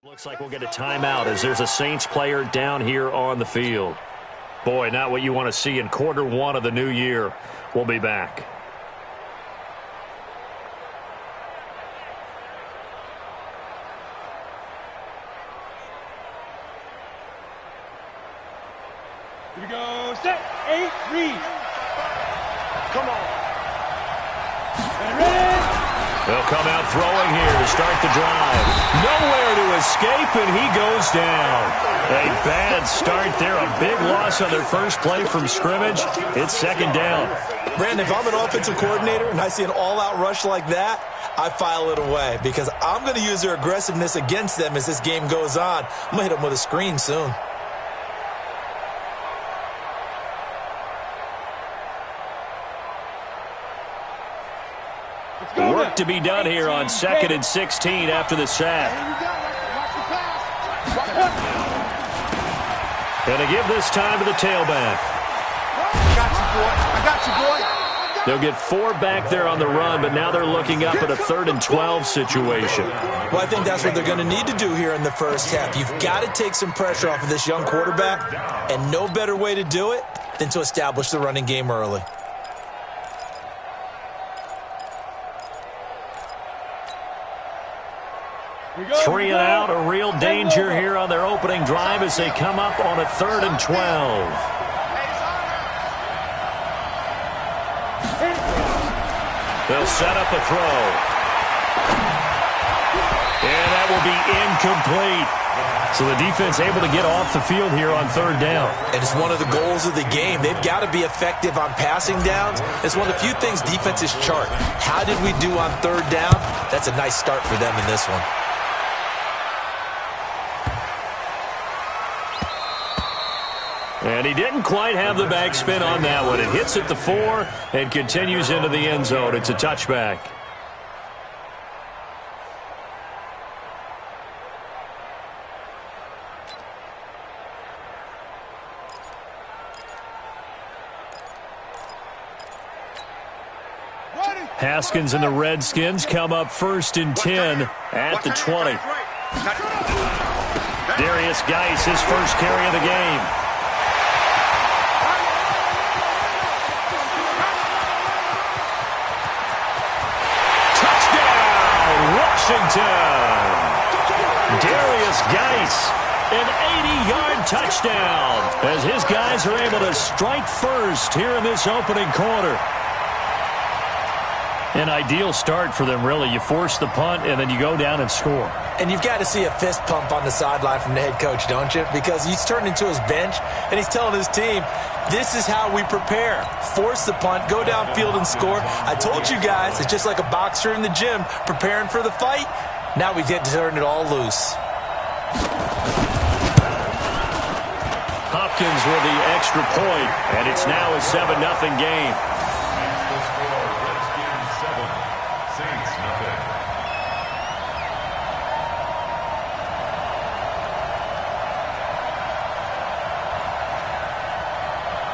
Looks like we'll get a timeout as there's a Saints player down here on the field. Boy, not what you want to see in quarter one of the new year. We'll be back. Here we go. Set. 8. Read. Come on. And ready. They'll come out throwing here to start the drive. Nowhere to escape, and he goes down. A bad start there. A big loss on their first play from scrimmage. It's second down. Brandon, if I'm an offensive coordinator and I see an all-out rush like that, I file it away because I'm going to use their aggressiveness against them as this game goes on. I'm going to hit them with a screen soon. Work to be done here on 2nd and 16 after the sack. And to give this time to the tailback. I got you, boy. They'll get 4 back there on the run, but now they're looking up at a 3rd and 12 situation. Well, I think that's what they're going to need to do here in the first half. You've got to take some pressure off of this young quarterback, and no better way to do it than to establish the running game early. Three and out, a real danger here on their opening drive as they come up on a 3rd and 12. They'll set up a throw. And that will be incomplete. So the defense able to get off the field here on 3rd down. And it's one of the goals of the game. They've got to be effective on passing downs. It's one of the few things defenses chart. How did we do on 3rd down? That's a nice start for them in this one. And he didn't quite have the backspin on that one. It hits at the 4 and continues into the end zone. It's a touchback. Haskins and the Redskins come up 1st and 10 at the 20. Darius Geis, his first carry of the game. Washington. Darius Geis, an 80-yard touchdown as his guys are able to strike first here in this opening quarter. An ideal start for them, really. You force the punt, and then you go down and score. And you've got to see a fist pump on the sideline from the head coach, don't you? Because he's turned into his bench, and he's telling his team, this is how we prepare. Force the punt, go downfield and score. I told you guys, it's just like a boxer in the gym preparing for the fight. Now we get to turn it all loose. Hopkins with the extra point, and it's now a 7-0 game.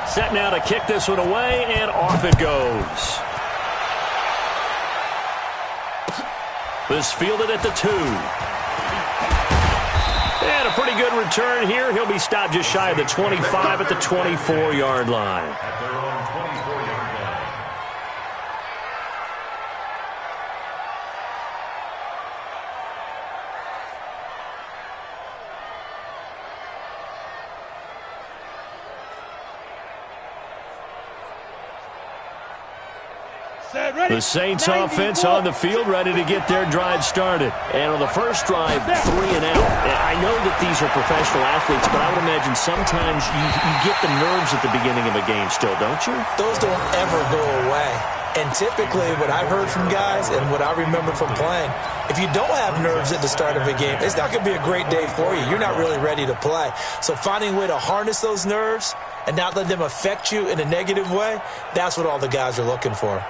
Set now to kick this one away, and off it goes. This fielded at the 2. And a pretty good return here. He'll be stopped just shy of the 25 at the 24-yard line. The Saints offense on the field, ready to get their drive started. And on the first drive, 3 and out. I know that these are professional athletes, but I would imagine sometimes you get the nerves at the beginning of a game still, don't you? Those don't ever go away. And typically what I've heard from guys and what I remember from playing, if you don't have nerves at the start of a game, it's not going to be a great day for you. You're not really ready to play. So finding a way to harness those nerves and not let them affect you in a negative way, that's what all the guys are looking for.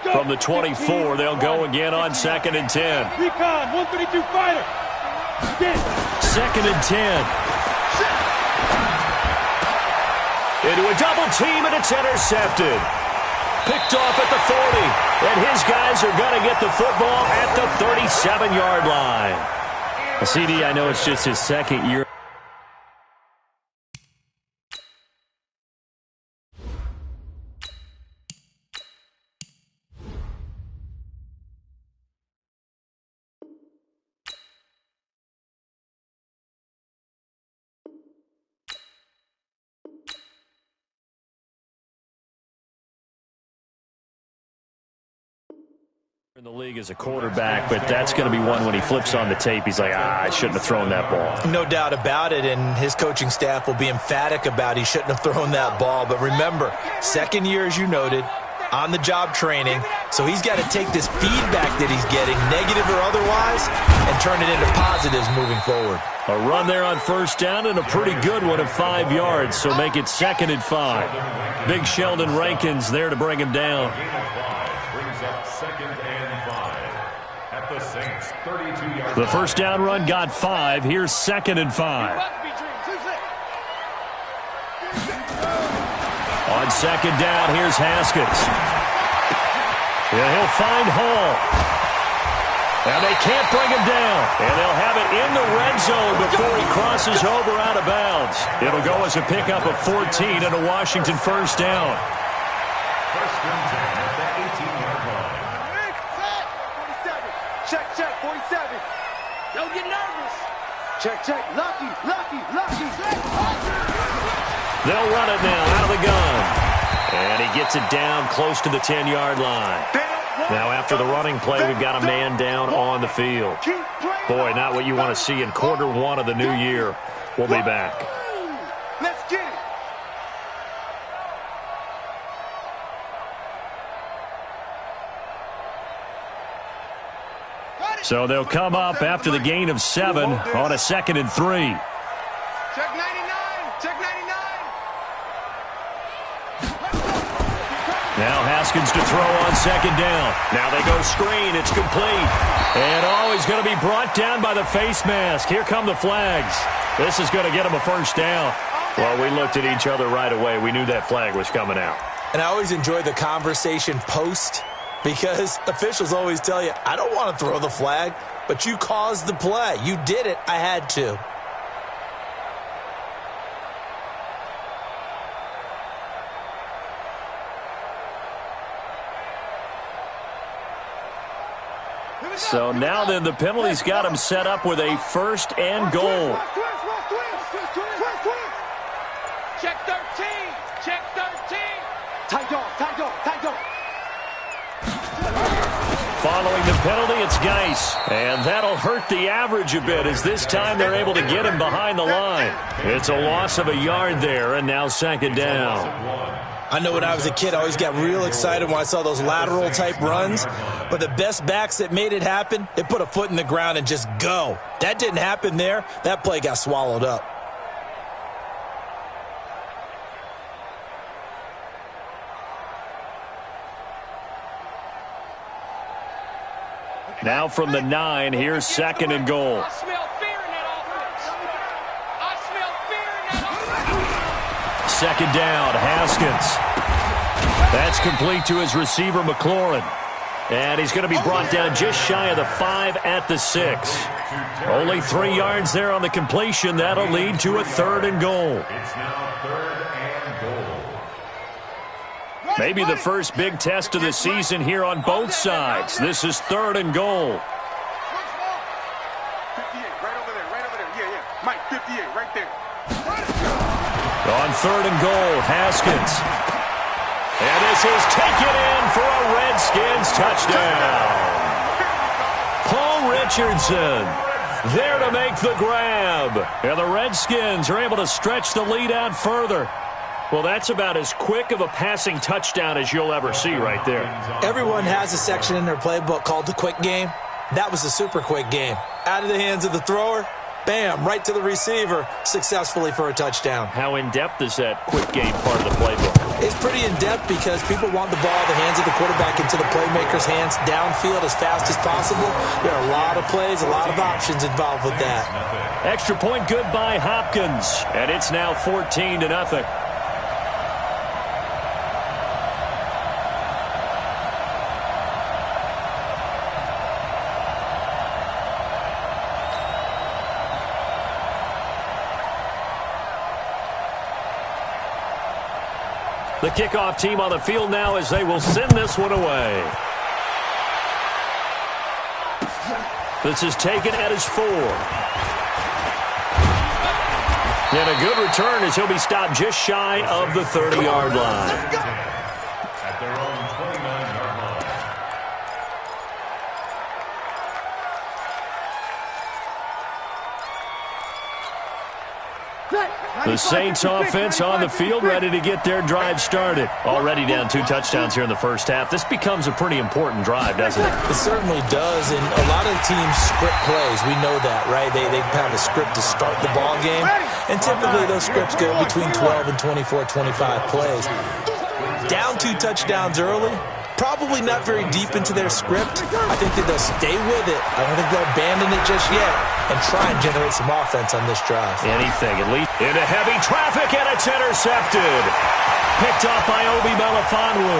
From the 24, they'll go again on 2nd and 10. Recon, 132 fighter. 2nd and 10. Into a double team, and it's intercepted. Picked off at the 40, and his guys are going to get the football at the 37-yard line. CD, I know it's just his second year. In the league as a quarterback, but that's going to be one when he flips on the tape, he's like, I shouldn't have thrown that ball. No doubt about it, and his coaching staff will be emphatic about he shouldn't have thrown that ball. But remember, second year, as you noted, on-the-job training, so he's got to take this feedback that he's getting, negative or otherwise, and turn it into positives moving forward. A run there on first down, and a pretty good one of 5 yards, so make it 2nd and 5. Big Sheldon Rankins there to bring him down. The first down run got 5. Here's 2nd and 5. On 2nd down, here's Haskins. Yeah, he'll find Hall. And they can't bring him down. And they'll have it in the red zone before he crosses over out of bounds. It'll go as a pickup of 14 and a Washington first down. First and 10 at the 18-yard line. Check, 47. Don't get nervous. Check. Lucky. They'll run it now out of the gun. And he gets it down close to the 10-yard line. Now after the running play, we've got a man down on the field. Boy, not what you want to see in quarter one of the new year. We'll be back. Let's get it. So they'll come up after the gain of 7 on a 2nd and 3. Check 99. Now Haskins to throw on 2nd down. Now they go screen. It's complete. And he's going to be brought down by the face mask. Here come the flags. This is going to get him a first down. Well, we looked at each other right away. We knew that flag was coming out. And I always enjoy the conversation post, because officials always tell you, I don't want to throw the flag, but you caused the play. You did it. I had to. So now then, the penalty's got him set up with a 1st and goal. Check 13. Tight dog. Following the penalty, it's Geis. And that'll hurt the average a bit, as this time they're able to get him behind the line. It's a loss of a yard there, and now 2nd down. I know when I was a kid, I always got real excited when I saw those lateral-type runs. But the best backs that made it happen, they put a foot in the ground and just go. That didn't happen there. That play got swallowed up. Now from the 9, here's 2nd and goal. I smell fear in that offense. 2nd down, Haskins. That's complete to his receiver, McLaurin. And he's going to be brought down just shy of the 5 at the 6. Only 3 yards there on the completion. That'll lead to a 3rd and goal. It's now 3rd and goal. Maybe the first big test of the season here on both sides. This is 3rd and goal. 58, right over there. Yeah. Mike, 58, right there. On 3rd and goal, Haskins. And this is taken in for a Redskins touchdown. Paul Richardson there to make the grab. And the Redskins are able to stretch the lead out further. Well, that's about as quick of a passing touchdown as you'll ever see right there. Everyone has a section in their playbook called the quick game. That was a super quick game. Out of the hands of the thrower, bam, right to the receiver, successfully for a touchdown. How in-depth is that quick game part of the playbook? It's pretty in-depth because people want the ball in the hands of the quarterback into the playmaker's hands downfield as fast as possible. There are a lot of plays, a lot of options involved with that. Extra point good by Hopkins, and it's now 14-0. The kickoff team on the field now as they will send this one away. This is taken at his 4. And a good return as he'll be stopped just shy of the 30-yard line. At their own 29-yard line. The Saints offense on the field, ready to get their drive started. Already down 2 touchdowns here in the first half. This becomes a pretty important drive, doesn't it? It certainly does, and a lot of teams script plays. We know that, right? They have a script to start the ball game, and typically those scripts go between 12 and 24, 25 plays. Down 2 touchdowns early, probably not very deep into their script. I think that they'll stay with it. I don't think they'll abandon it just yet and try and generate some offense on this drive. Anything, at least. Into heavy traffic, and it's intercepted. Picked off by Obi Melifonwu.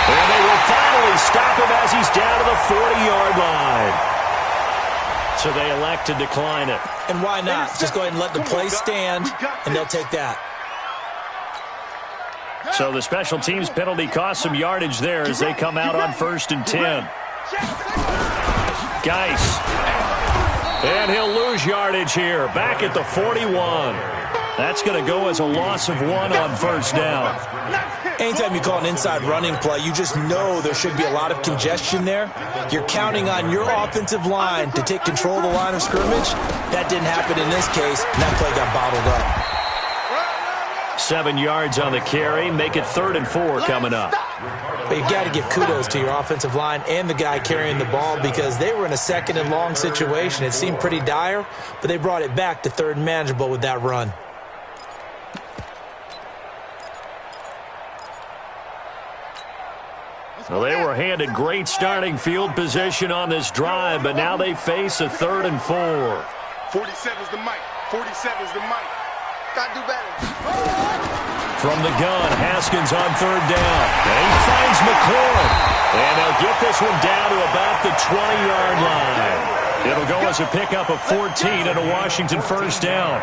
And they will finally stop him as he's down to the 40-yard line. So they elect to decline it. And why not? Just go ahead and let the play stand, and they'll take that. So the special teams penalty cost some yardage there as they come out on 1st and 10. Geis. And he'll lose yardage here. Back at the 41. That's going to go as a loss of 1 on first down. Anytime you call an inside running play, you just know there should be a lot of congestion there. You're counting on your offensive line to take control of the line of scrimmage. That didn't happen in this case, and that play got bottled up. 7 yards on the carry. Make it 3rd and 4 coming up. But you've got to give kudos to your offensive line and the guy carrying the ball because they were in a 2nd and long situation. It seemed pretty dire, but they brought it back to 3rd and manageable with that run. Well, they were handed great starting field position on this drive, but now they face a 3rd and 4. 47's the mic. 47's the mic. Gotta do better. From the gun, Haskins on 3rd down. And he finds McLaurin. And they'll get this one down to about the 20-yard line. It'll go as a pickup of 14 and a Washington 1st down.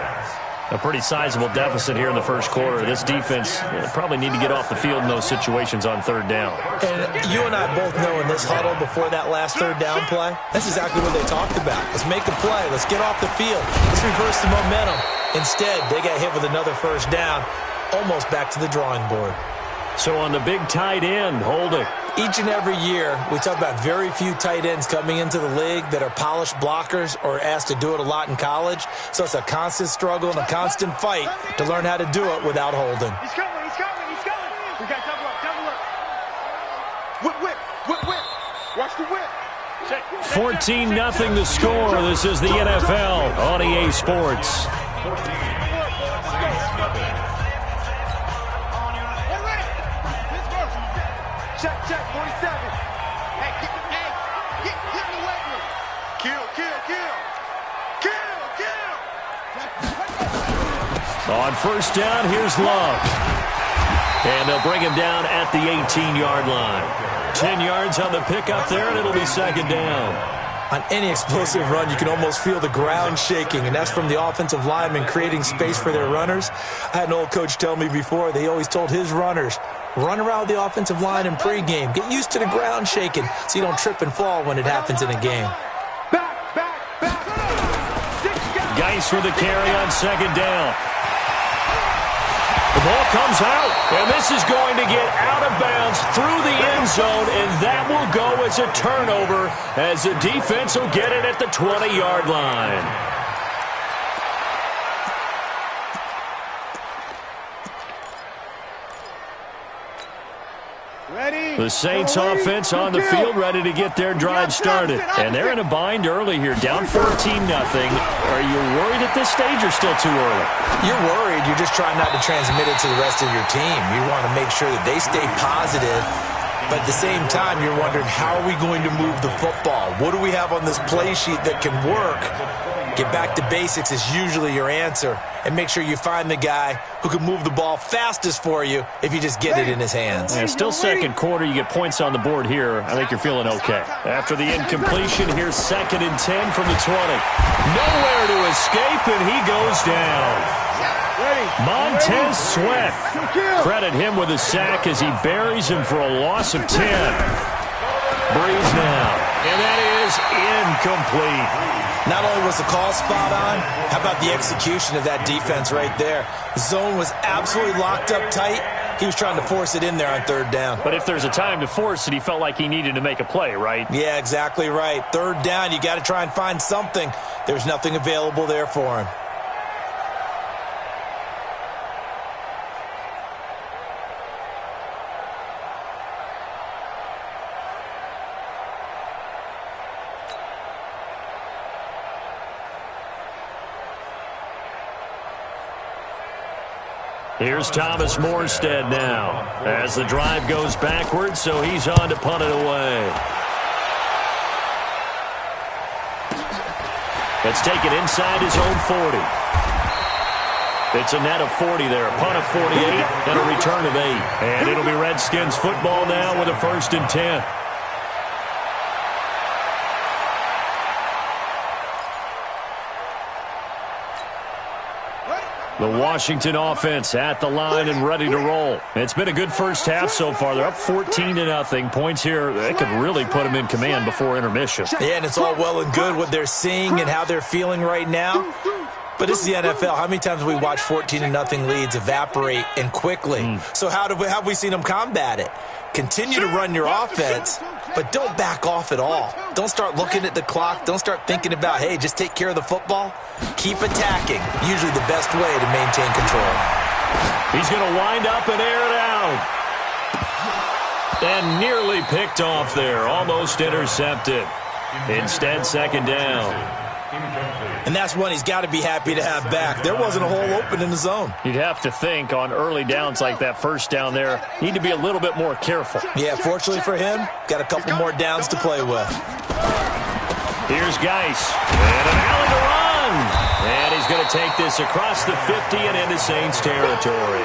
A pretty sizable deficit here in the first quarter. This defense probably need to get off the field in those situations on 3rd down. And you and I both know in this huddle before that last 3rd down play, that's exactly what they talked about. Let's make a play. Let's get off the field. Let's reverse the momentum. Instead, they got hit with another 1st down, almost back to the drawing board. So on the big tight end, Holding. Each and every year, we talk about very few tight ends coming into the league that are polished blockers or asked to do it a lot in college. So it's a constant struggle and a constant fight to learn how to do it without Holding. He's coming, he's coming, he's coming. We got double up, double up. Whip, whip, whip, whip. Watch the whip. 14-0 the score. This is the NFL on EA Sports. Check, check, 47. Hey, get in the weight room. Kill, kill, kill. Kill, kill. On 1st down, here's Love. And they'll bring him down at the 18-yard line. 10 yards on the pickup there, and it'll be 2nd down. On any explosive run, you can almost feel the ground shaking, and that's from the offensive linemen creating space for their runners. I had an old coach tell me before, they always told his runners, run around the offensive line in pregame. Get used to the ground shaking so you don't trip and fall when it happens in a game. Back, back, back. Geis with the carry on 2nd down. The ball comes out, and this is going to get out of bounds through the end zone, and that will go as a turnover as the defense will get it at the 20-yard line. The Saints offense on the field, ready to get their drive started. And they're in a bind early here, down 14-0. Are you worried at this stage or still too early? You're worried. You're just trying not to transmit it to the rest of your team. You want to make sure that they stay positive. But at the same time, you're wondering, how are we going to move the football? What do we have on this play sheet that can work? Get back to basics is usually your answer. And make sure you find the guy who can move the ball fastest for you if you just get it in his hands. Yeah, still second quarter. You get points on the board here. I think you're feeling okay. After the incompletion, here's 2nd and 10 from the 20. Nowhere to escape, and he goes down. Montez Sweat. Credit him with a sack as he buries him for a loss of 10. Breeze now. And that is incomplete. Not only was the call spot on, how about the execution of that defense right there? The zone was absolutely locked up tight. He was trying to force it in there on 3rd down. But if there's a time to force it, he felt like he needed to make a play, right? Yeah, exactly right. 3rd down, you got to try and find something. There's nothing available there for him. Here's Thomas Morstead now as the drive goes backwards, so he's on to punt it away. Let's take it inside his own 40. It's a net of 40 there, a punt of 48, and a return of 8. And it'll be Redskins football now with a 1st and 10. The Washington offense at the line and ready to roll. It's been a good first half so far. They're up 14-0. Points here, that could really put them in command before intermission. Yeah, and it's all well and good what they're seeing and how they're feeling right now. But this is the NFL. How many times have we watched 14-0 leads evaporate and quickly? So how have we seen them combat it? Continue to run your offense, but don't back off at all. Don't start looking at the clock. Don't start thinking about, hey, just take care of the football. Keep attacking. Usually the best way to maintain control. He's going to wind up and air it out. And nearly picked off there. Almost intercepted. Instead, 2nd down. And that's one he's got to be happy to have back. There wasn't a hole open in the zone. You'd have to think on early downs like that 1st down there, need to be a little bit more careful. Yeah, fortunately for him, got a couple more downs to play with. Here's Geis. And an alley to run. And he's going to take this across the 50 and into Saints territory.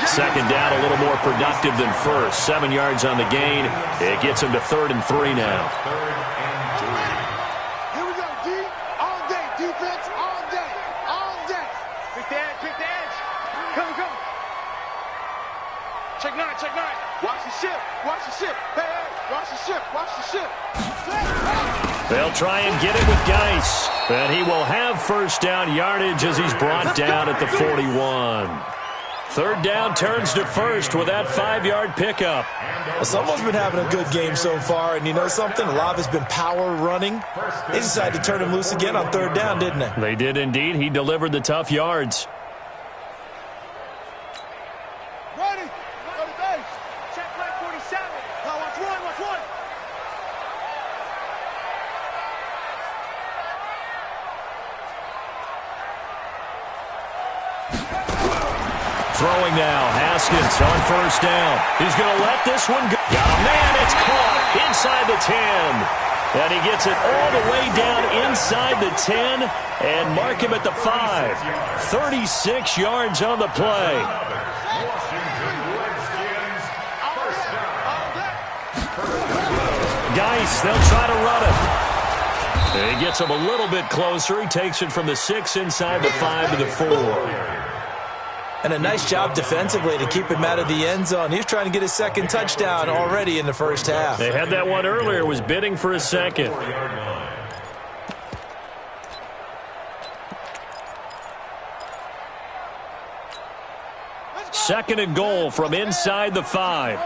2nd down, a little more productive than 1st. 7 yards on the gain. It gets him to 3rd and 3 now. Check 9, check 9. Watch the ship, watch the ship. Hey, hey, watch the ship, watch the ship. They'll try and get it with Geis. And he will have 1st down yardage as he's brought down at the 41. 3rd down turns to 1st with that 5-yard pickup. Well, someone's been having a good game so far, and you know something? A lot of it's been power running. They decided to turn him loose again on 3rd down, didn't they? They did indeed. He delivered the tough yards. Throwing now, Haskins on 1st down. He's going to let this one go. Got a man, it's caught inside the 10. And he gets it all the way down inside the 10 and mark him at the 5. 36 yards on the play. Geis, they'll try to run it. He gets him a little bit closer. He takes it from the 6 inside the 5 to the 4. And a nice job defensively to keep him out of the end zone. He was trying to get his 2nd touchdown already in the 1st half. They had that one earlier, was bidding for a 2nd. Second and goal from inside the 5.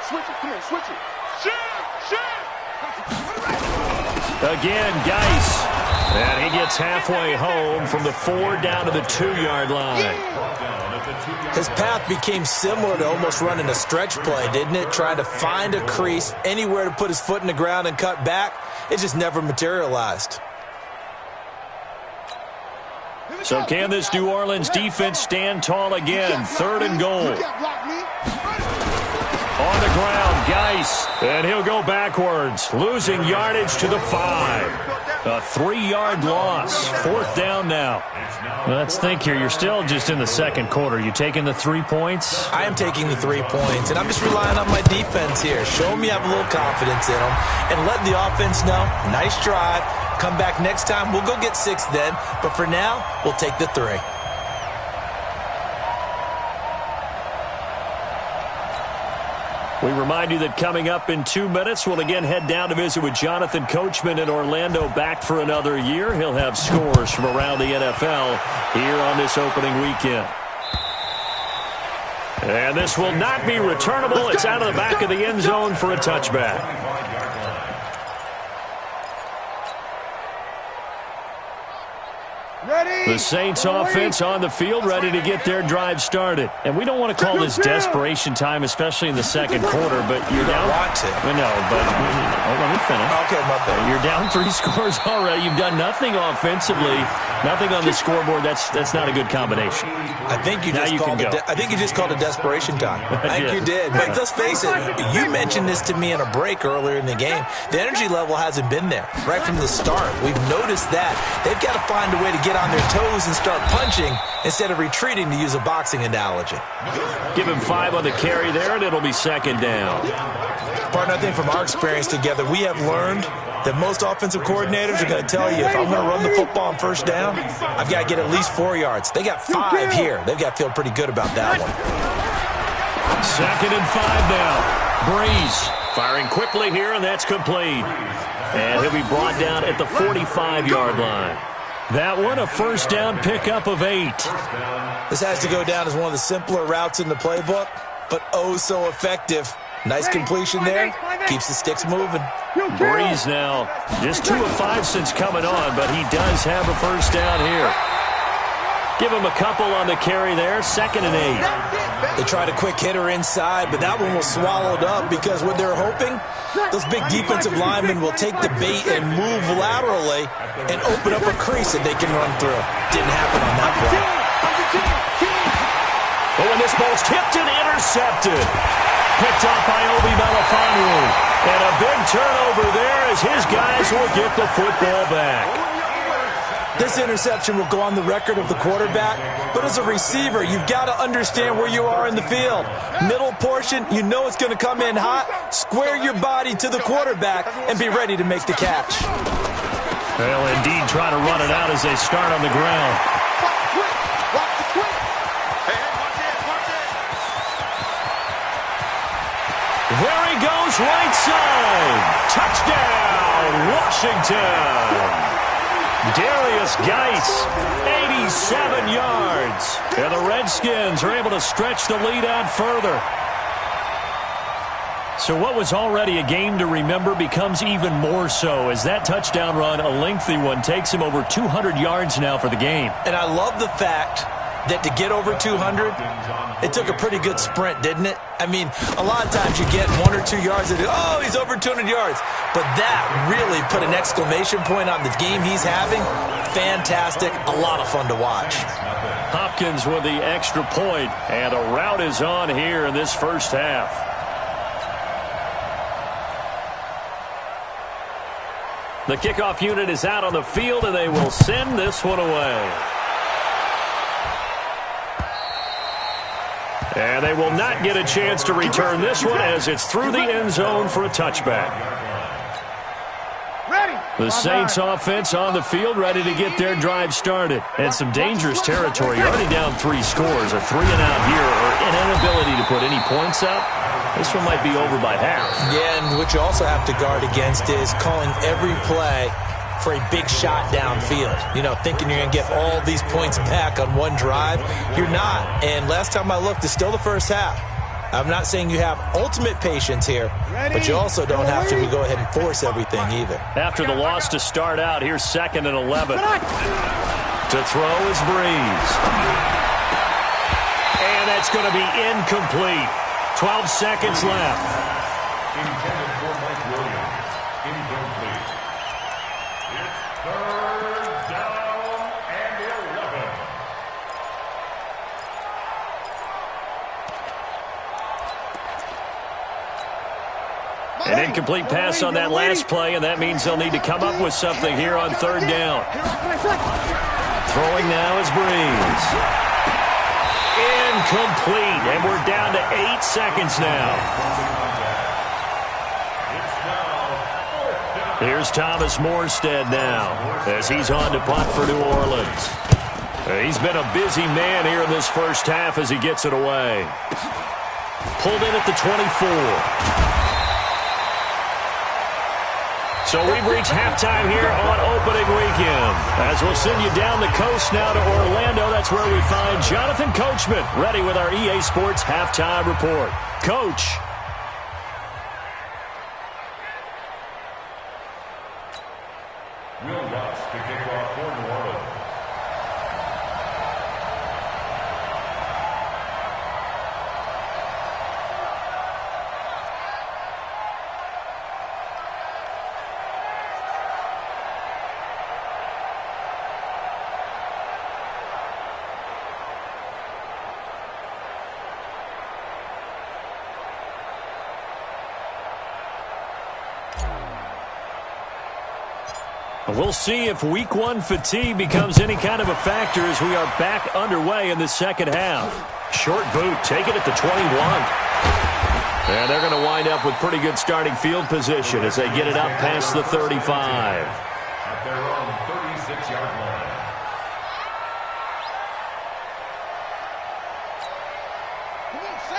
Switch it, come here, switch it. Again, Geis. And he gets halfway home from the 4 down to the 2-yard line. His path became similar to almost running a stretch play, didn't it? Trying to find a crease, anywhere to put his foot in the ground and cut back. It just never materialized. So can this New Orleans defense stand tall again? 3rd and goal. On the ground, Geis. And he'll go backwards, losing yardage to the 5. A 3-yard loss. 4th down now. Let's think here. You're still just in the second quarter. You taking the 3 points? I am taking the 3 points, and I'm just relying on my defense here. Show them you have a little confidence in them, and let the offense know, nice drive. Come back next time. We'll go get 6 then, but for now, we'll take the 3. We remind you that coming up in 2 minutes, we'll again head down to visit with Jonathan Coachman in Orlando, back for another year. He'll have scores from around the NFL here on this opening weekend. And this will not be returnable. It's out of the back of the end zone for a touchback. The Saints offense on the field, ready to get their drive started. And we don't want to call this desperation time, especially in the second quarter, but you're down. Want to. No, but let me finish. Okay, my bad. You're down 3 scores already. You've done nothing offensively, nothing on the scoreboard. That's not a good combination. I think you just called it desperation time. I think you did. But let's face it, you mentioned this to me in a break earlier in the game. The energy level hasn't been there right from the start. We've noticed that. They've got to find a way to get on their toes and start punching instead of retreating, to use a boxing analogy. Give him 5 on the carry there, and it'll be 2nd down. Partner, I think from our experience together, we have learned that most offensive coordinators are going to tell you, if I'm going to run the football on 1st down, I've got to get at least 4 yards. They got 5 here. They've got to feel pretty good about that one. 2nd and 5 now. Breeze firing quickly here, and that's complete. And he'll be brought down at the 45-yard line. That one, a 1st down pickup of 8. This has to go down as one of the simpler routes in the playbook, but oh so effective. Nice completion there. Keeps the sticks moving. Breeze now just 2 of 5 since coming on, but he does have a 1st down here. Give him a couple on the carry there. 2nd and 8. They tried a quick hitter inside, but that one was swallowed up because what they're hoping, those big defensive linemen will take the bait and move laterally and open up a crease that they can run through. Didn't happen on that play. Oh, and this ball's tipped and intercepted. Picked up by Obi Melifonwu. And a big turnover there as his guys will get the football back. This interception will go on the record of the quarterback, but as a receiver, you've got to understand where you are in the field. Middle portion, you know it's going to come in hot. Square your body to the quarterback and be ready to make the catch. Well, indeed, try to run it out as they start on the ground. There he goes, right side. Touchdown, Washington. Darius Geis, 87 yards. And the Redskins are able to stretch the lead out further. So what was already a game to remember becomes even more so as that touchdown run, a lengthy one, takes him over 200 yards now for the game. And I love the fact that to get over 200, it took a pretty good sprint, didn't it? I mean, a lot of times you get 1 or 2 yards and, oh, he's over 200 yards. But that really put an exclamation point on the game he's having. Fantastic. A lot of fun to watch. Hopkins with the extra point, and a rout is on here in this first half. The kickoff unit is out on the field, and they will send this one away. And they will not get a chance to return this one as it's through the end zone for a touchback. The Saints offense on the field, ready to get their drive started. And some dangerous territory. You're already down 3 scores. A 3-and-out here, or an inability to put any points up. This one might be over by half. Yeah, and what you also have to guard against is calling every play for a big shot downfield. You know, thinking you're going to get all these points back on one drive. You're not. And last time I looked, it's still the first half. I'm not saying you have ultimate patience here, but you also don't have to go ahead and force everything either. After the loss to start out, here's 2nd and 11. To throw is Breeze. And that's going to be incomplete. 12 seconds left. Intended for Mike Williams. Incomplete. It's 3rd down and 11. An incomplete pass on that last play, and that means they'll need to come up with something here on 3rd down. Throwing now is Breeze. Incomplete, and we're down to 8 seconds now. Here's Thomas Morstead now as he's on to punt for New Orleans. He's been a busy man here in this first half as he gets it away. Pulled in at the 24. So we've reached halftime here on opening weekend. As we'll send you down the coast now to Orlando, that's where we find Jonathan Coachman ready with our EA Sports Halftime Report. Coach. Will Lutz to kick off for New Orleans. We'll see if week 1 fatigue becomes any kind of a factor as we are back underway in the second half. Short boot, take it at the 21. And they're going to wind up with pretty good starting field position as they get it up past the 35. At their own 36-yard line.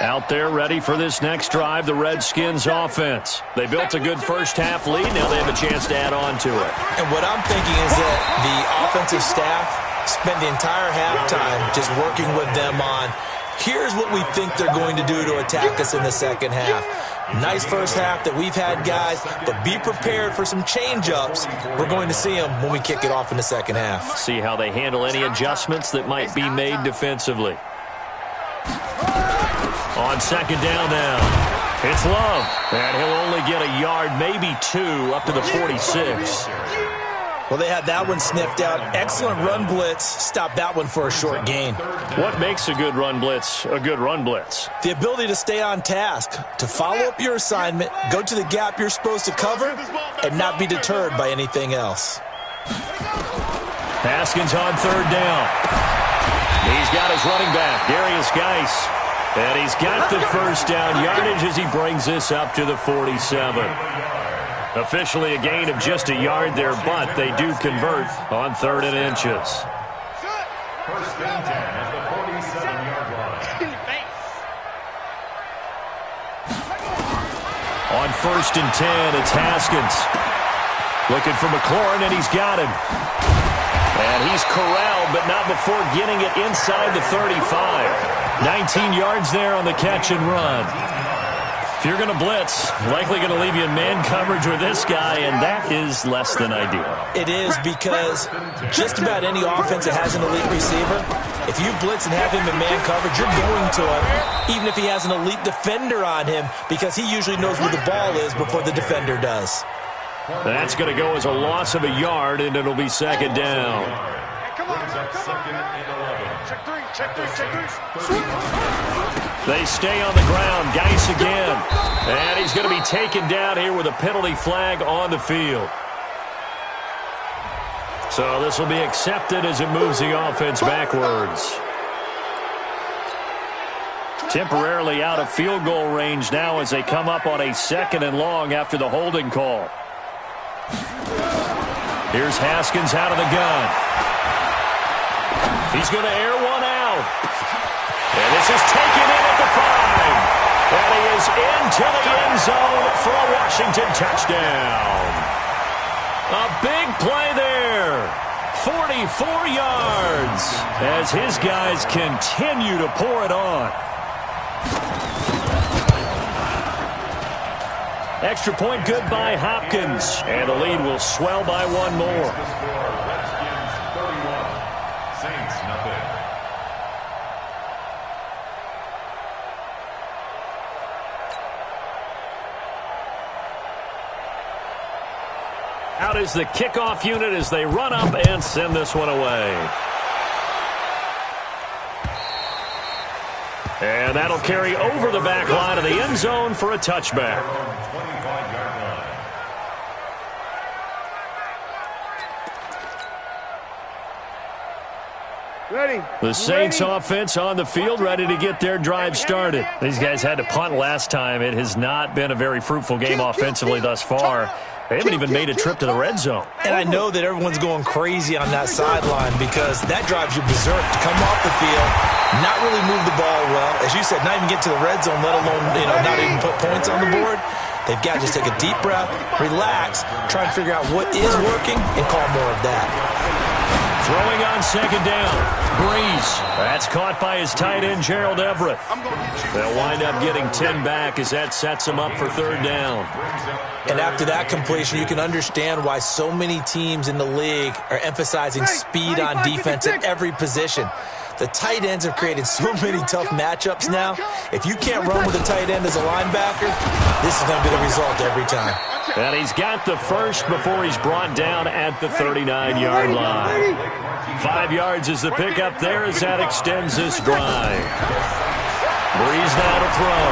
Out there ready for this next drive, the Redskins offense. They built a good first half lead. Now they have a chance to add on to it. And what I'm thinking is that the offensive staff spent the entire halftime just working with them on, here's what we think they're going to do to attack us in the second half. Nice first half that we've had, guys, but be prepared for some change-ups. We're going to see them when we kick it off in the second half. See how they handle any adjustments that might be made defensively. On 2nd down now, it's Love, and he'll only get a yard, maybe 2, up to the 46. Well, they had that one sniffed out. Excellent run blitz. Stopped that one for a short gain. What makes a good run blitz a good run blitz? The ability to stay on task, to follow up your assignment, go to the gap you're supposed to cover, and not be deterred by anything else. Haskins on 3rd down. He's got his running back, Darius Geis. And he's got the first down yardage as he brings this up to the 47. Officially a gain of just a yard there, but they do convert on 3rd and inches. 1st and 10 at the 47-yard line. On 1st and 10, it's Haskins. Looking for McLaurin, and he's got him. And he's corralled, but not before getting it inside the 35. 19 yards there on the catch and run. If you're going to blitz, likely going to leave you in man coverage with this guy, and that is less than ideal. It is, because just about any offense that has an elite receiver, if you blitz and have him in man coverage, you're going to him, even if he has an elite defender on him, because he usually knows where the ball is before the defender does. That's going to go as a loss of a yard, and it'll be 2nd down. They stay on the ground. Geis again. And he's going to be taken down here with a penalty flag on the field. So this will be accepted as it moves the offense backwards. Temporarily out of field goal range now as they come up on a 2nd and long after the holding call. Here's Haskins out of the gun. He's going to air one out. And this is taken in at the 5. And he is into the end zone for a Washington touchdown. A big play there. 44 yards as his guys continue to pour it on. Extra point good by Hopkins. And the lead will swell by one more. Redskins 31, Saints nothing. Out is the kickoff unit as they run up and send this one away. And that'll carry over the back line of the end zone for a touchback. 25-yard line. Ready. The Saints offense on the field, ready to get their drive started. These guys had to punt last time. It has not been a very fruitful game offensively thus far. They haven't even made a trip to the red zone. And I know that everyone's going crazy on that sideline because that drives you berserk to come off the field, not really move the ball well. As you said, not even get to the red zone, let alone, not even put points on the board. They've got to just take a deep breath, relax, try and figure out what is working, and call more of that. Throwing on second down. Breeze. That's caught by his tight end, Gerald Everett. They'll wind up getting 10 back as that sets him up for third down. And after that completion, you can understand why so many teams in the league are emphasizing speed on defense at every position. The tight ends have created so many tough matchups now. If you can't run with a tight end as a linebacker, this is going to be the result every time. And he's got the first before he's brought down at the 39-yard line. 5 yards is the pickup there as that extends this drive. Breeze now to throw.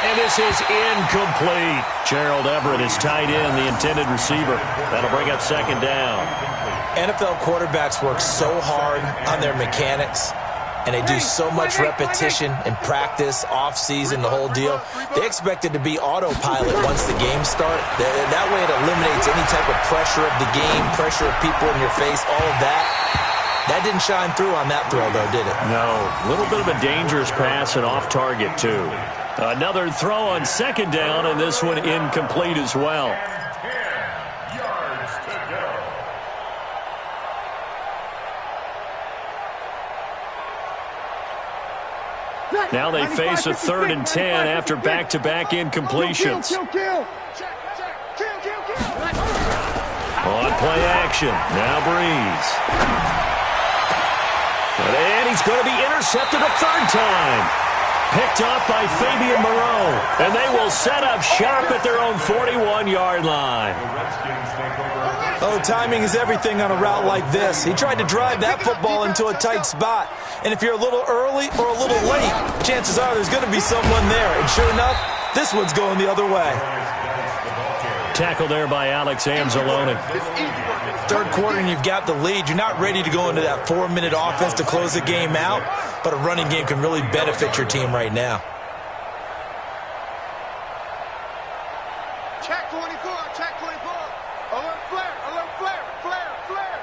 And this is incomplete. Gerald Everett is tight end, the intended receiver. That'll bring up second down. NFL quarterbacks work so hard on their mechanics, and they do so much repetition and practice, off-season, the whole deal. They expect it to be autopilot once the games start. That way it eliminates any type of pressure of the game, pressure of people in your face, all of that. That didn't shine through on that throw, though, did it? No. A little bit of a dangerous pass and off target, too. Another throw on second down, and this one incomplete as well. 10 yards to go. Now they face a 3rd and 10 after back-to-back incompletions. On play action, now Breeze. And he's going to be intercepted a third time. Picked off by Fabian Moreau. And they will set up shop at their own 41-yard line. Oh, timing is everything on a route like this. He tried to drive that football into a tight spot. And if you're a little early or a little late, chances are there's going to be someone there. And sure enough, this one's going the other way. Tackle there by Alex Anzalone. Third quarter and you've got the lead. You're not ready to go into that 4-minute offense to close the game out, but a running game can really benefit your team right now. Check 24, check 24. Alert flare, alert flare, flare, flare.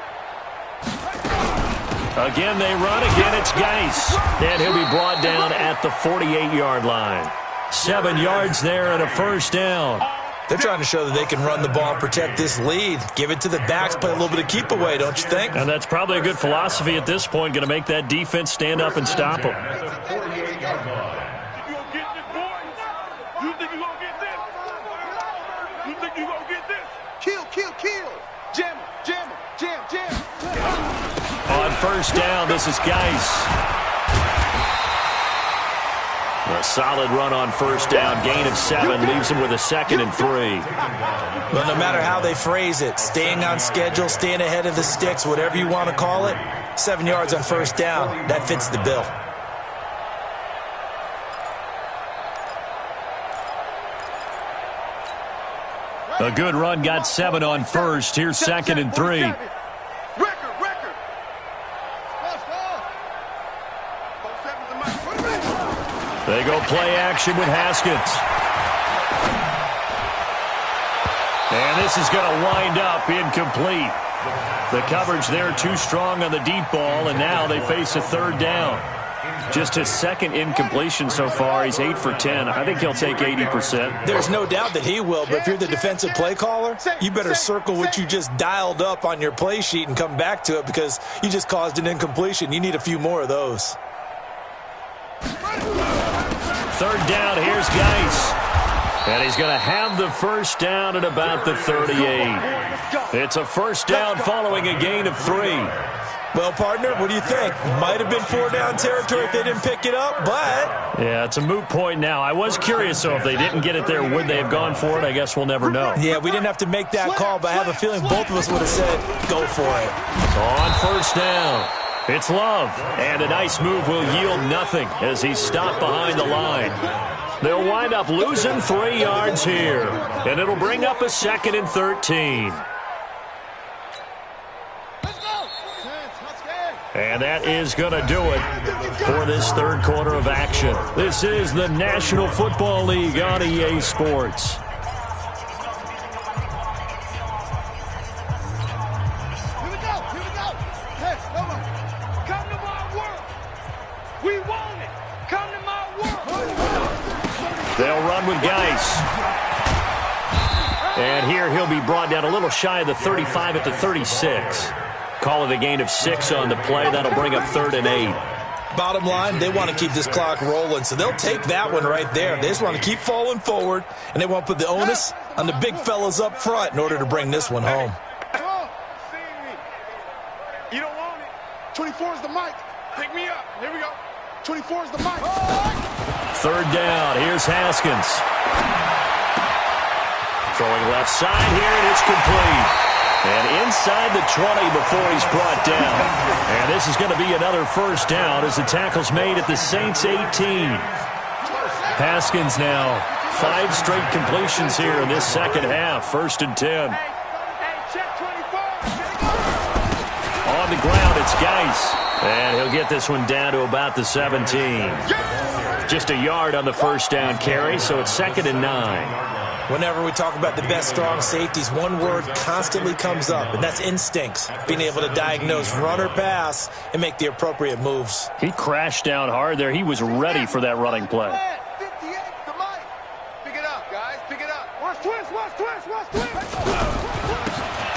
Again, they run. Again, it's Geis. And he'll be brought down at the 48-yard line. 7 yards there and a first down. They're trying to show that they can run the ball and protect this lead. Give it to the backs, play a little bit of keep away, don't you think? And that's probably a good philosophy at this point, going to make that defense stand up and stop them. At the 48-yard line. You gonna get this, boy? You think you gonna get this? You think you gonna get this? Kill, kill, kill. Jam, jam, jam, jam. On first down, this is Geis. A solid run on first down. Gain of 7 leaves him with a 2nd and 3. Well, no matter how they phrase it, staying on schedule, staying ahead of the sticks, whatever you want to call it, 7 yards on first down, that fits the bill. A good run, got 7 on first. Here's 2nd and 3. Record. They go play action with Haskins. And this is going to wind up incomplete. The coverage there too strong on the deep ball, and now they face a third down. Just his 2nd incompletion so far. He's 8 for 10. I think he'll take 80%. There's no doubt that he will, but if you're the defensive play caller, you better circle what you just dialed up on your play sheet and come back to it because you just caused an incompletion. You need a few more of those. Third down, here's Geis. And he's going to have the first down at about the 38. It's a first down following a gain of 3. Well, partner, what do you think? Might have been 4-down territory if they didn't pick it up, but... Yeah, it's a moot point now. I was curious, so if they didn't get it there, would they have gone for it? I guess we'll never know. Yeah, we didn't have to make that call, but I have a feeling both of us would have said, go for it. On first down, it's Love. And a nice move will yield nothing as he's stopped behind the line. They'll wind up losing 3 yards here, and it'll bring up a 2nd and 13. And that is going to do it for this third quarter of action. This is the National Football League on EA Sports. Here we go. Hey, come on. Come to my world. We want it. Come to my world. They'll run with Geis. And here he'll be brought down a little shy of the 35 at the 36. Call it a gain of 6 on the play. That'll bring up 3rd and 8. Bottom line, they want to keep this clock rolling, so they'll take that one right there. They just want to keep falling forward, and they want to put the onus on the big fellas up front in order to bring this one home. Come on. See me. You don't want it. 24 is the mic. Pick me up. Here we go. 24 is the mic. 3rd down. Here's Haskins. Throwing left side here, and it's complete. And inside the 20 before he's brought down. And this is going to be another first down as the tackle's made at the Saints 18. Haskins now 5 straight completions here in this second half. 1st and 10. On the ground, it's Geis. And he'll get this one down to about the 17. Just a yard on the first down carry, so it's 2nd and 9. Whenever we talk about the best strong safeties, one word constantly comes up, and that's instincts. Being able to diagnose run or pass and make the appropriate moves. He crashed down hard there. He was ready for that running play. 58, the mic. Pick it up, guys. Pick it up. Watch twist.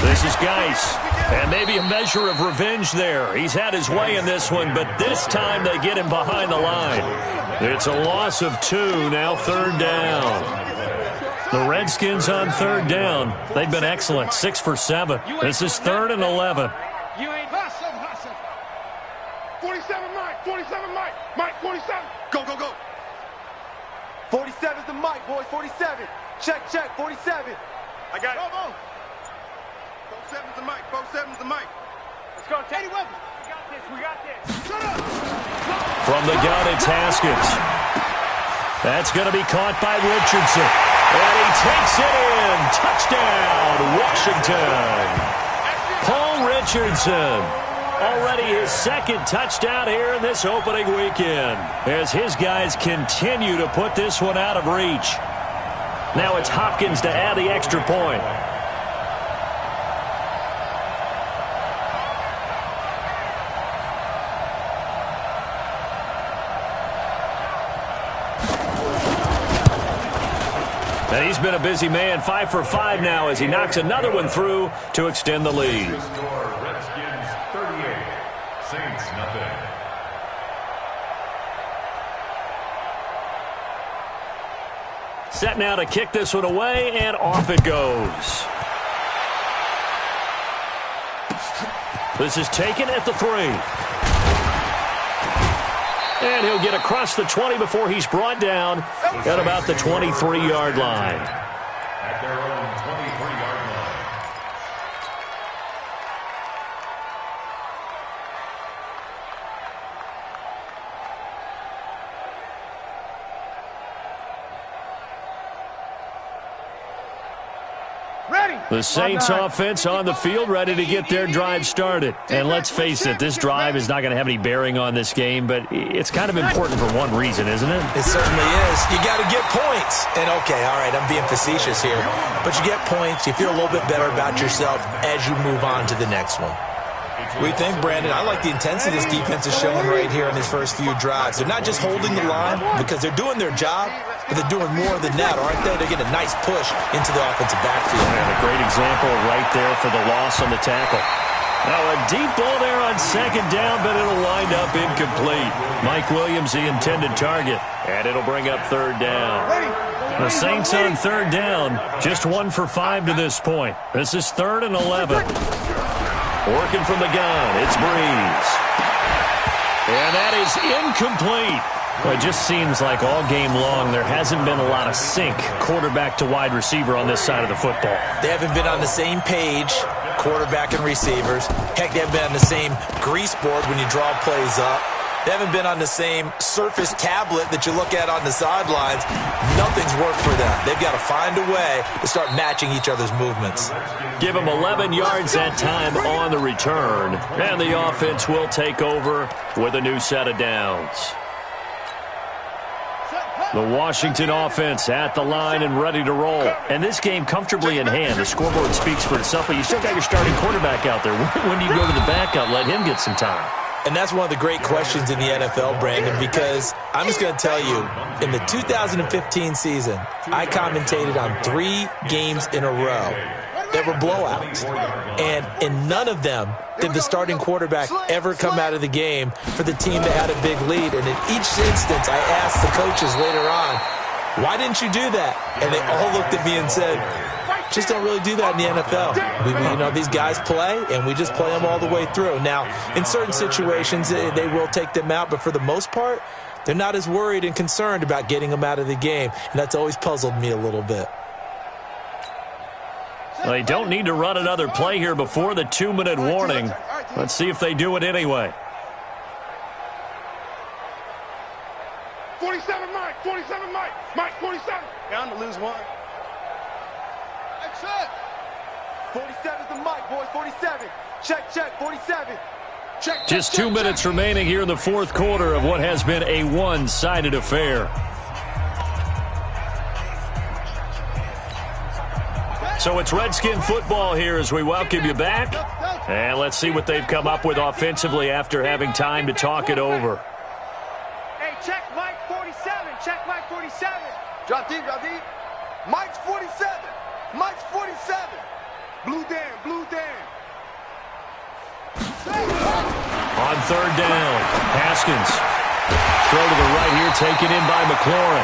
This is Geis. And maybe a measure of revenge there. He's had his way in this one, but this time they get him behind the line. It's a loss of 2, now 3rd down. The Redskins on 3rd down. They've been excellent, 6 for 7. This is 3rd and 11. You ain't hustle. 47 Mike, 47. Go. 47 is the mic, boys, 47. Check, 47. I got it. Come on. 47 is the mic, 47 is the mic. Let's go, Teddy Weapons. We got this. Shut up. From the gun, it's Haskins. That's going to be caught by Richardson. And he takes it in. Touchdown, Washington. Paul Richardson. Already his 2nd touchdown here in this opening weekend. As his guys continue to put this one out of reach. Now it's Hopkins to add the extra point. And he's been a busy man, 5 for 5 now as he knocks another one through to extend the lead. Redskins 38, Saints nothing. Set now to kick this one away, and off it goes. This is taken at the 3. And he'll get across the 20 before he's brought down at about the 23-yard line. At their own 23-yard line. Ready. The Saints offense on the field, ready to get their drive started. And let's face it, this drive is not going to have any bearing on this game, but it's kind of important for one reason, isn't it? It certainly is. You got to get points. And okay, all right, I'm being facetious here. But you get points, you feel a little bit better about yourself as you move on to the next one. We think, Brandon, I like the intensity this defense is showing right here in these first few drives. They're not just holding the line because they're doing their job, but they're doing more than that, aren't they? They're getting a nice push into the offensive backfield. And a great example right there for the loss on the tackle. Now a deep ball there on second down, but it'll wind up incomplete. Mike Williams, the intended target, and it'll bring up third down. The Saints on third down, just 1 for 5 to this point. This is 3rd and 11. Working from the gun, it's Breeze. And that is incomplete. Well, it just seems like all game long there hasn't been a lot of sync quarterback to wide receiver on this side of the football. They haven't been on the same page, quarterback and receivers. Heck, they haven't been on the same grease board when you draw plays up. They haven't been on the same Surface tablet that you look at on the sidelines. Nothing's worked for them. They've got to find a way to start matching each other's movements. Give them 11 yards that time on the return, and the offense will take over with a new set of downs. The Washington offense at the line and ready to roll. And this game comfortably in hand. The scoreboard speaks for itself, but you still got your starting quarterback out there. When do you go to the backup? Let him get some time. And that's one of the great questions in the NFL, Brandon, because I'm just going to tell you, in the 2015 season, I commentated on 3 games in a row that were blowouts. And in none of them did the starting quarterback ever come out of the game for the team that had a big lead. And in each instance, I asked the coaches later on, why didn't you do that? And they all looked at me and said, just don't really do that in the NFL. You know, these guys play, and we just play them all the way through. Now, in certain situations, they will take them out, but for the most part, they're not as worried and concerned about getting them out of the game, and that's always puzzled me a little bit. Well, they don't need to run another play here before the 2-minute warning. Let's see if they do it anyway. 47, Mike. 47, Mike. Mike, 47. Down to lose 1. 47's the Mike, boys. 47. Check, 47. Check. Just 2 minutes remaining here in the fourth quarter of what has been a one-sided affair. So it's Redskin football here as we welcome you back. And let's see what they've come up with offensively after having time to talk it over. Hey, check Mike 47. Check Mike 47. Drop deep, drop deep. Mike's 47. Mike's 47. Blue Dan, blue Dan. On third down, Haskins. Throw to the right here, taken in by McLaurin.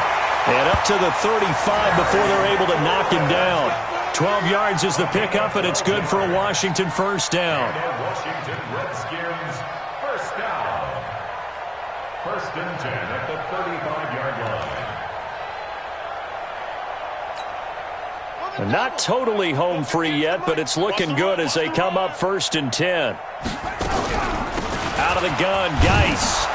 And up to the 35 before they're able to knock him down. 12 yards is the pickup, and it's good for a Washington first down. Washington Redskins first down. 1st and 10 at the 35-yard line. And not totally home free yet, but it's looking good as they come up 1st and 10. Out of the gun, Geis.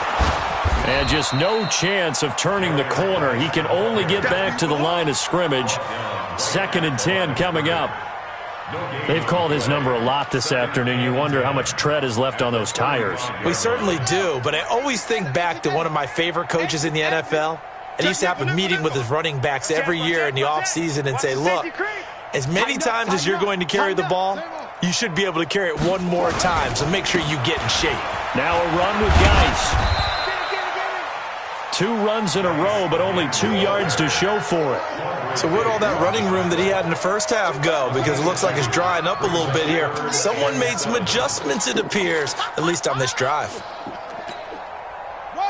And just no chance of turning the corner. He can only get back to the line of scrimmage. 2nd and 10 coming up. They've called his number a lot this afternoon. You wonder how much tread is left on those tires. We certainly do, but I always think back to one of my favorite coaches in the NFL. And he used to have a meeting with his running backs every year in the offseason and say, look, as many times as you're going to carry the ball, you should be able to carry it one more time, so make sure you get in shape. Now a run with Geis. 2 runs in a row, but only 2 yards to show for it. So where'd all that running room that he had in the first half go? Because it looks like it's drying up a little bit here. Someone made some adjustments, it appears, at least on this drive.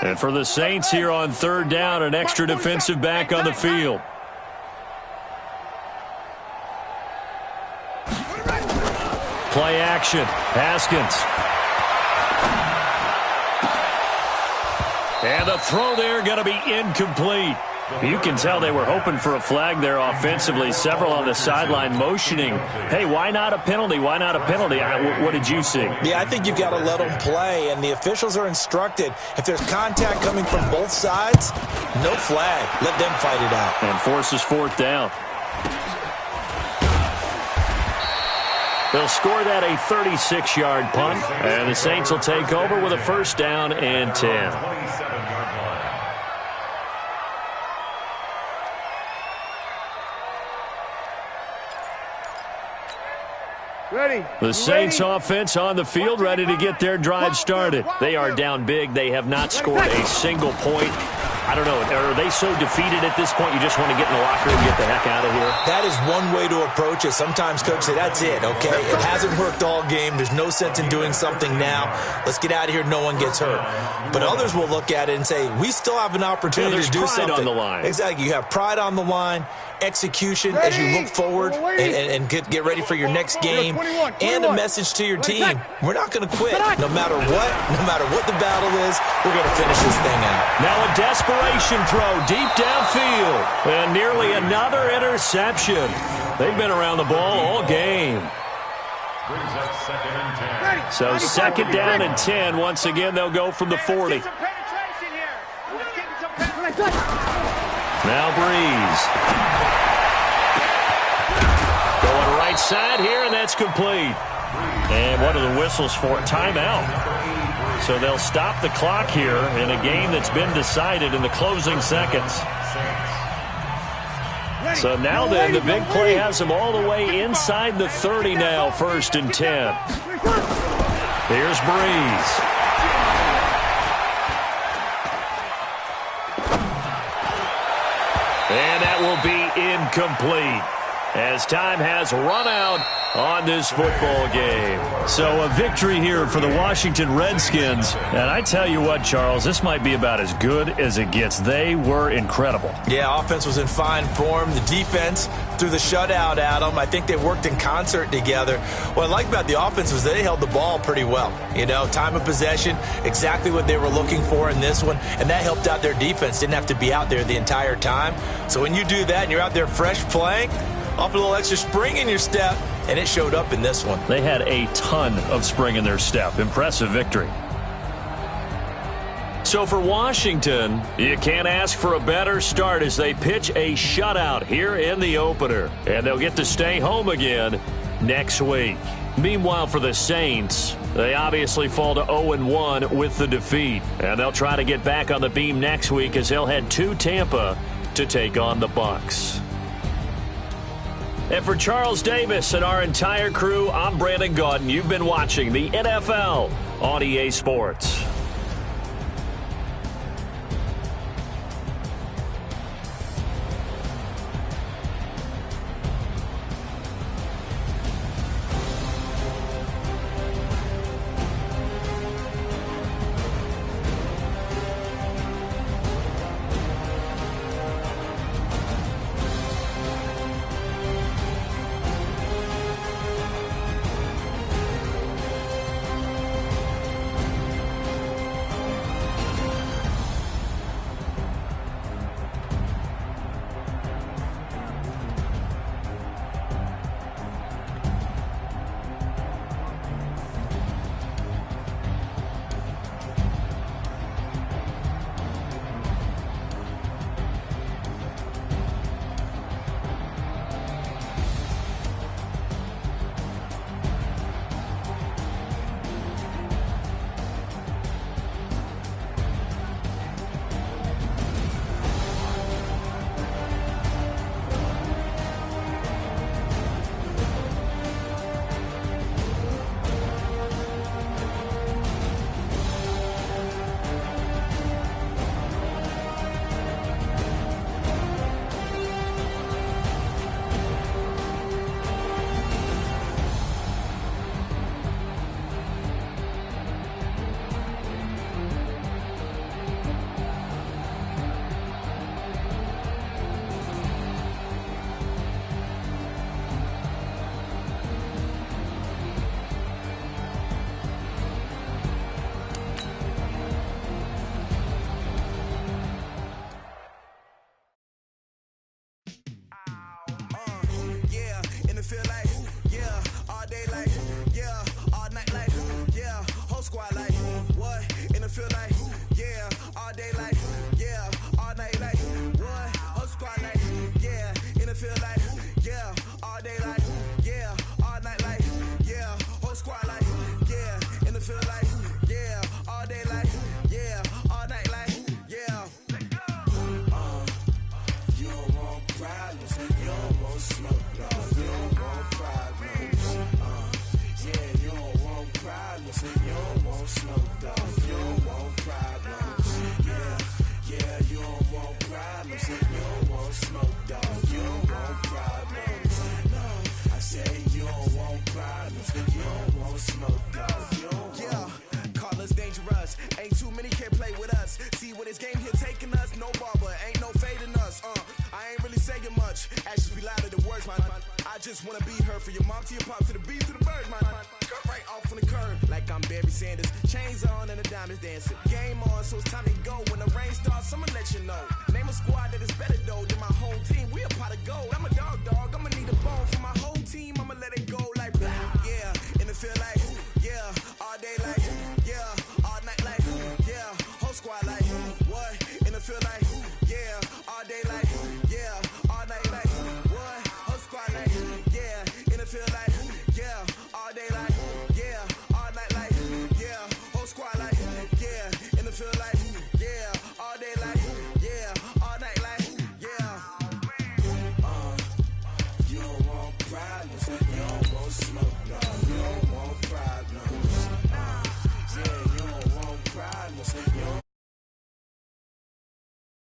And for the Saints here on third down, an extra defensive back on the field. Play action. Haskins. And the throw there going to be incomplete. You can tell they were hoping for a flag there offensively. Several on the sideline motioning, hey, why not a penalty? Why not a penalty? What did you see? Yeah, I think you've got to let them play, and the officials are instructed. If there's contact coming from both sides, no flag. Let them fight it out. And forces 4th down. They'll score that a 36-yard punt, and the Saints will take over with a 1st down and 10. Ready. The Saints offense on the field, ready to get their drive started. They are down big. They have not scored a single point I don't know. Are they so defeated at this point you just want to get in the locker room and get the heck out of here? That is one way to approach it. Sometimes coaches say, that's it, okay? It hasn't worked all game. There's no sense in doing something now. Let's get out of here. No one gets hurt. But others will look at it and say, we still have an opportunity to do something. Pride on the line. Exactly. You have pride on the line, execution as you look forward and get ready for your next game, and a message to your team. We're not going to quit. No matter what the battle is, we're going to finish this thing out. Now a desperation throw deep downfield, and nearly another interception. They've been around the ball all game. Brings up 2nd and 10. So 2nd down and 10. Once again, they'll go from the 40. Now Breeze. Going right side here, and that's complete. And what are the whistles for? Timeout. So they'll stop the clock here in a game that's been decided in the closing seconds. So now then, the big play has them all the way inside the 30 now, 1st and 10. Here's Breeze. And that will be incomplete, as time has run out on this football game. So a victory here for the Washington Redskins. And I tell you what, Charles, this might be about as good as it gets. They were incredible. Yeah, offense was in fine form. The defense threw the shutout at them. I think they worked in concert together. What I like about the offense was they held the ball pretty well. You know, time of possession, exactly what they were looking for in this one. And that helped out their defense. Didn't have to be out there the entire time. So when you do that and you're out there fresh playing, off a little extra spring in your step, and it showed up in this one. They had a ton of spring in their step. Impressive victory. So for Washington, you can't ask for a better start as they pitch a shutout here in the opener. And they'll get to stay home again next week. Meanwhile, for the Saints, they obviously fall to 0-1 with the defeat. And they'll try to get back on the beam next week as they'll head to Tampa to take on the Bucs. And for Charles Davis and our entire crew, I'm Brandon Gaudin. You've been watching the NFL on EA Sports. You don't want smoke, dog. You don't want problems. Yeah, you don't problems. You don't want smoke, dog. You don't want problems. I said you don't want problems. You don't want smoke, dog. You don't want. Call us dangerous. Ain't too many can play with us. See where this game here taking us. No barber, ain't no fading us. I ain't really saying much. Actions be louder than words, man. I just wanna be heard from your mom to your pop to the beat to the birds, man. Cut right off on the curb like I'm Barry Sanders. Chains on and the diamonds dancing. Game on, so it's time to go. When the rain starts, I'ma let you know. Name a squad that is better though.